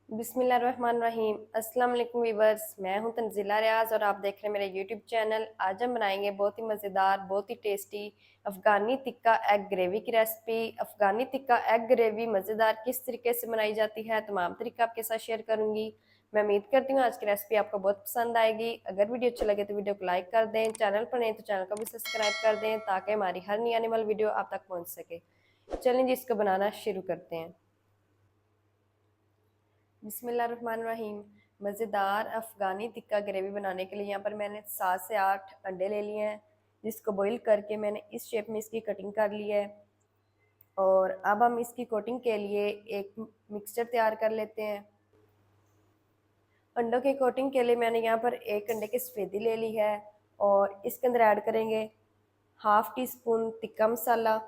बिस्मिल्लाहिर्रहमानिर्रहीम। अस्सलाम वालेकुम वीवर्स, मैं हूं तंजीला रियाज और आप देख रहे हैं मेरा यूट्यूब चैनल। आज हम बनाएंगे बहुत ही मज़ेदार, बहुत ही tasty Afghani tikka egg gravy की recipe. Afghani tikka egg gravy मज़ेदार किस तरीके से बनाई जाती है, तमाम तरीका आपके साथ शेयर करूंगी। मैं उम्मीद करती हूँ आज की रेसिपी आपको बहुत पसंद आएगी। अगर वीडियो अच्छा लगे तो वीडियो को लाइक कर दें, चैनल पर नहीं तो चैनल को भी सब्सक्राइब कर दें ताकि हमारी हर नई आने वाली वीडियो आप तक पहुँच सके। चलें जी, इसको बनाना शुरू करते हैं। बिस्मिल्लाहिर्रहमानिर्रहीम। मज़ेदार अफ़गानी टिक्का ग्रेवी बनाने के लिए यहाँ पर मैंने 7 से 8 अंडे ले लिए हैं, जिसको बॉईल करके मैंने इस शेप में इसकी कटिंग कर ली है। और अब हम इसकी कोटिंग के लिए एक मिक्सचर तैयार कर लेते हैं। अंडों की कोटिंग के लिए मैंने यहाँ पर एक अंडे की सफ़ेदी ले ली है और इसके अंदर ऐड करेंगे half tea spoon tikka masala,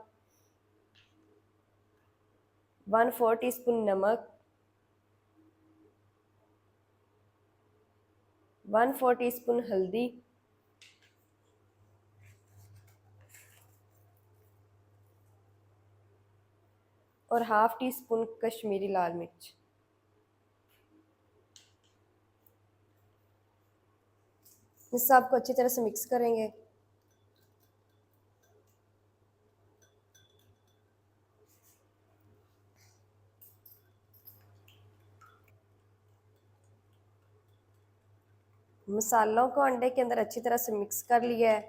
1/4 teaspoon नमक, 1/4 टीस्पून हल्दी और हाफ़ टी स्पून कश्मीरी लाल मिर्च। इस सबको अच्छी तरह से मिक्स करेंगे। मसालों को अंडे के अंदर अच्छी तरह से मिक्स कर लिया है।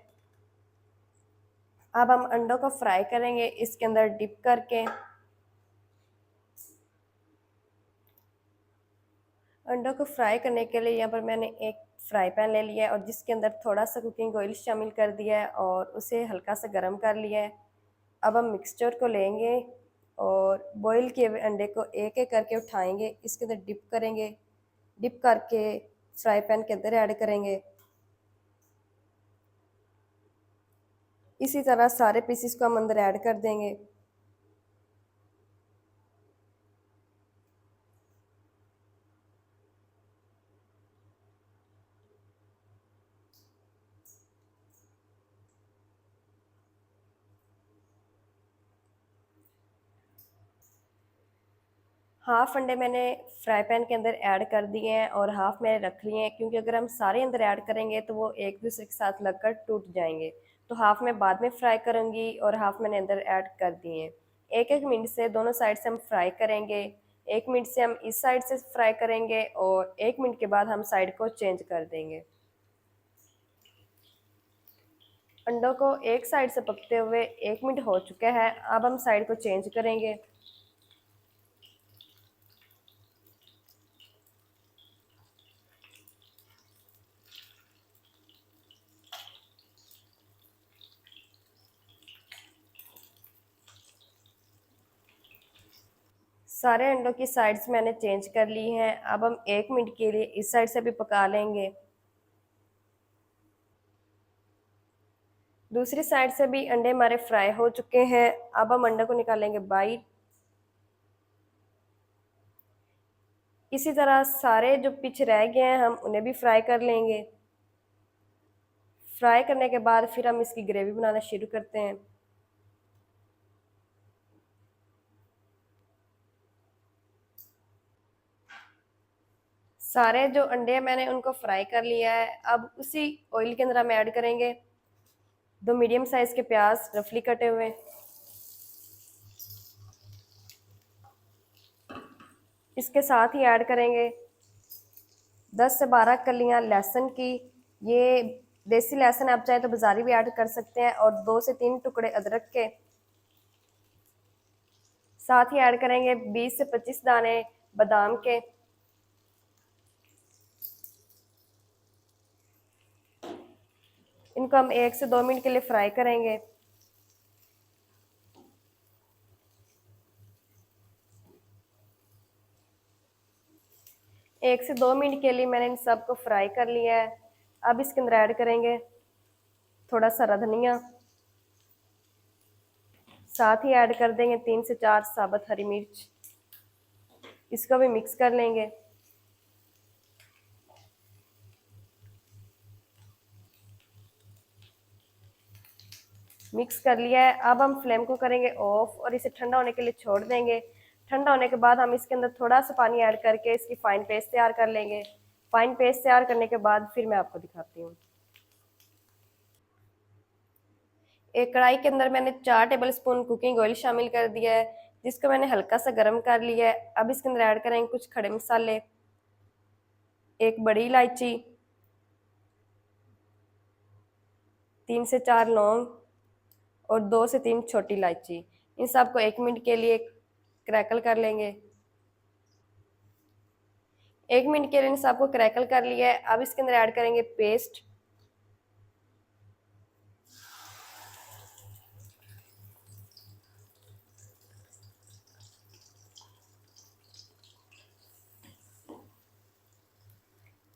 अब हम अंडों को फ्राई करेंगे इसके अंदर डिप करके। अंडों को फ्राई करने के लिए यहाँ पर मैंने एक फ्राई पैन ले लिया है और जिसके अंदर थोड़ा सा कुकिंग ऑयल शामिल कर दिया है और उसे हल्का सा गर्म कर लिया है। अब हम मिक्सचर को लेंगे और बॉईल किए हुए अंडे को एक एक करके उठाएंगे, इसके अंदर डिप करेंगे, डिप करके फ्राई पैन के अंदर ऐड करेंगे। इसी तरह सारे पीसीस को हम अंदर ऐड कर देंगे। हाफ अंडे मैंने फ्राई पैन के अंदर ऐड कर दिए हैं और हाफ मैंने रख लिए हैं, क्योंकि अगर हम सारे अंदर ऐड करेंगे तो वो एक दूसरे के साथ लगकर टूट जाएंगे। तो हाफ मैं बाद में फ्राई करूंगी और हाफ मैंने अंदर ऐड कर दिए हैं। एक एक मिनट से दोनों साइड से हम फ्राई करेंगे। 1 मिनट से हम इस साइड से फ्राई करेंगे और 1 मिनट के बाद हम साइड को चेंज कर देंगे। अंडों को एक साइड से पकते हुए 1 मिनट हो चुका है। अब हम साइड को चेंज करेंगे। सारे अंडों की साइड्स मैंने चेंज कर ली हैं। अब हम 1 मिनट के लिए इस साइड से भी पका लेंगे। दूसरी साइड से भी अंडे हमारे फ्राई हो चुके हैं। अब हम अंडे को निकालेंगे बाहर। इसी तरह सारे जो पीछे रह गए हैं हम उन्हें भी फ्राई कर लेंगे। फ्राई करने के बाद फिर हम इसकी ग्रेवी बनाना शुरू करते हैं। सारे जो अंडे हैं मैंने उनको फ्राई कर लिया है। अब उसी ऑयल के अंदर हम ऐड करेंगे 2 मीडियम साइज के प्याज रफली कटे हुए। इसके साथ ही ऐड करेंगे 10 से 12 कलियां लहसुन की। ये देसी लहसुन आप चाहे तो बाजारी भी ऐड कर सकते हैं। और 2 से 3 टुकड़े अदरक के। साथ ही ऐड करेंगे 20 से 25 दाने बादाम के। इनको हम 1 से 2 मिनट के लिए फ्राई करेंगे। एक से 2 मिनट के लिए मैंने इन सबको फ्राई कर लिया है। अब इसके अंदर ऐड करेंगे थोड़ा सा धनिया। साथ ही ऐड कर देंगे 3 से 4 साबुत हरी मिर्च। इसको भी मिक्स कर लेंगे। मिक्स कर लिया है। अब हम फ्लेम को करेंगे ऑफ और इसे ठंडा होने के लिए छोड़ देंगे। ठंडा होने के बाद हम इसके अंदर थोड़ा सा पानी ऐड करके इसकी फाइन पेस्ट तैयार कर लेंगे। फाइन पेस्ट तैयार करने के बाद फिर मैं आपको दिखाती हूँ। एक कढ़ाई के अंदर मैंने 4 टेबल स्पून कुकिंग ऑयल शामिल कर दिया है, जिसको मैंने हल्का सा गर्म कर लिया है। अब इसके अंदर ऐड करेंगे कुछ खड़े मसाले, एक बड़ी इलायची, 3 से 4 लौंग और 2 से 3 छोटी इलायची। इन सबको 1 मिनट के लिए क्रैकल कर लेंगे। 1 मिनट के लिए इन सबको क्रैकल कर लिया है। अब इसके अंदर ऐड करेंगे पेस्ट,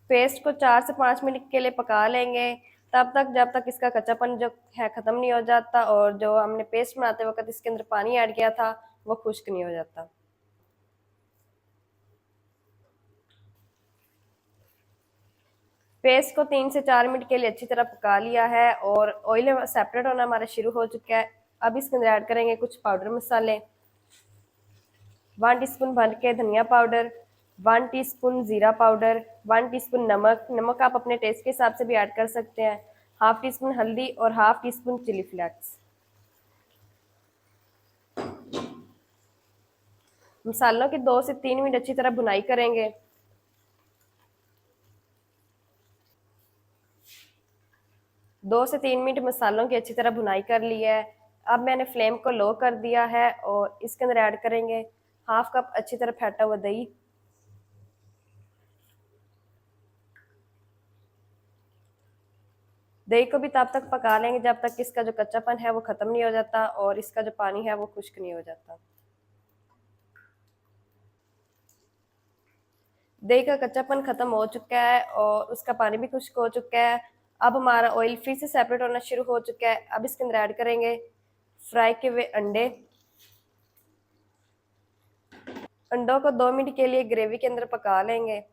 पेस्ट को 4 से 5 मिनट के लिए पका लेंगे, तब तक जब तक इसका कच्चापन जो है ख़त्म नहीं हो जाता और जो हमने पेस्ट बनाते वक्त इसके अंदर पानी ऐड किया था वो खुश्क नहीं हो जाता। पेस्ट को 3 से 4 मिनट के लिए अच्छी तरह पका लिया है और ऑयल सेपरेट होना हमारा शुरू हो चुका है। अब इसके अंदर ऐड करेंगे कुछ पाउडर मसाले, 1 टीस्पून भर के धनिया पाउडर, 1 टीस्पून जीरा पाउडर, 1 टीस्पून नमक, नमक आप अपने टेस्ट के हिसाब से भी ऐड कर सकते हैं, हाफ टी स्पून हल्दी और half teaspoon chilli flakes. मसालों की 2 से 3 मिनट अच्छी तरह भुनाई करेंगे। 2 से 3 मिनट मसालों की अच्छी तरह भुनाई कर ली है। अब मैंने फ्लेम को लो कर दिया है और इसके अंदर ऐड करेंगे हाफ कप अच्छी तरह फेंटा हुआ दही, दही को भी तब तक पका लेंगे जब तक इसका जो कच्चापन है वो खत्म नहीं हो जाता और इसका जो पानी है वो खुश्क नहीं हो जाता। दही का कच्चापन खत्म हो चुका है और उसका पानी भी खुश्क हो चुका है। अब हमारा ऑयल फिर से सेपरेट होना शुरू हो चुका है। अब इसके अंदर ऐड करेंगे फ्राई किए हुए अंडे। अंडों को 2 मिनट के लिए ग्रेवी के अंदर पका लेंगे।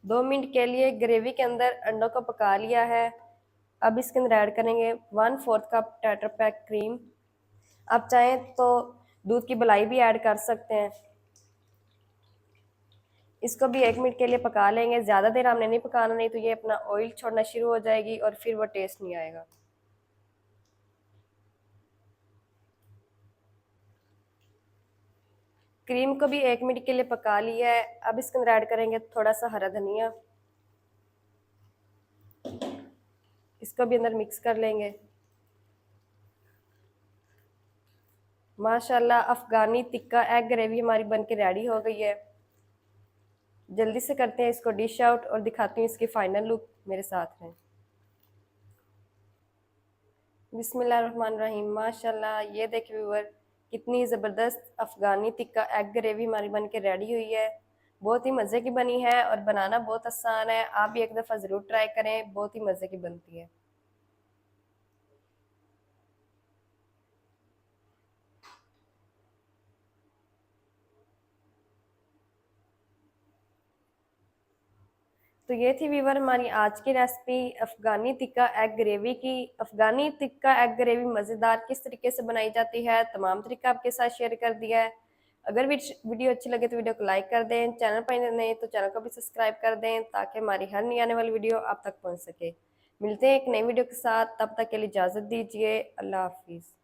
दो मिनट के लिए ग्रेवी के अंदर अंडों को पका लिया है। अब इसके अंदर ऐड करेंगे 1/4 कप टेट्रा पैक क्रीम। आप चाहें तो दूध की मलाई भी ऐड कर सकते हैं। इसको भी 1 मिनट के लिए पका लेंगे। ज़्यादा देर हमने नहीं पकाना, नहीं तो ये अपना ऑयल छोड़ना शुरू हो जाएगी और फिर वो टेस्ट नहीं आएगा। क्रीम को भी 1 मिनट के लिए पका लिया है। अब इसके अंदर ऐड करेंगे थोड़ा सा हरा धनिया, इसको भी अंदर मिक्स कर लेंगे। माशाल्लाह अफगानी टिक्का एग ग्रेवी हमारी बनके रेडी हो गई है। जल्दी से करते हैं इसको डिश आउट और दिखाती हूँ इसकी फाइनल लुक, मेरे साथ हैं। बिस्मिल्लाहिर्रहमानिर्रहीम। माशाल्लाह ये देखिए व्यूअर, कितनी ज़बरदस्त अफ़गानी टिक्का एग ग्रेवी हमारी बन के रेडी हुई है। बहुत ही मज़े की बनी है और बनाना बहुत आसान है। आप भी एक दफ़ा ज़रूर ट्राई करें, बहुत ही मज़े की बनती है। तो ये थी व्यूअर हमारी आज की recipe Afghani tikka egg gravy की। अफ़गानी टिक्का एग ग्रेवी मज़ेदार किस तरीके से बनाई जाती है, तमाम तरीका आपके साथ शेयर कर दिया है। अगर वीडियो अच्छी लगे तो वीडियो को लाइक कर दें, चैनल पर नए तो चैनल को भी सब्सक्राइब कर दें ताकि हमारी हर नई आने वाली वीडियो आप तक पहुंच सके। मिलते हैं एक नई वीडियो के साथ, तब तक के लिए इजाज़त दीजिए। अल्लाह हाफिज़।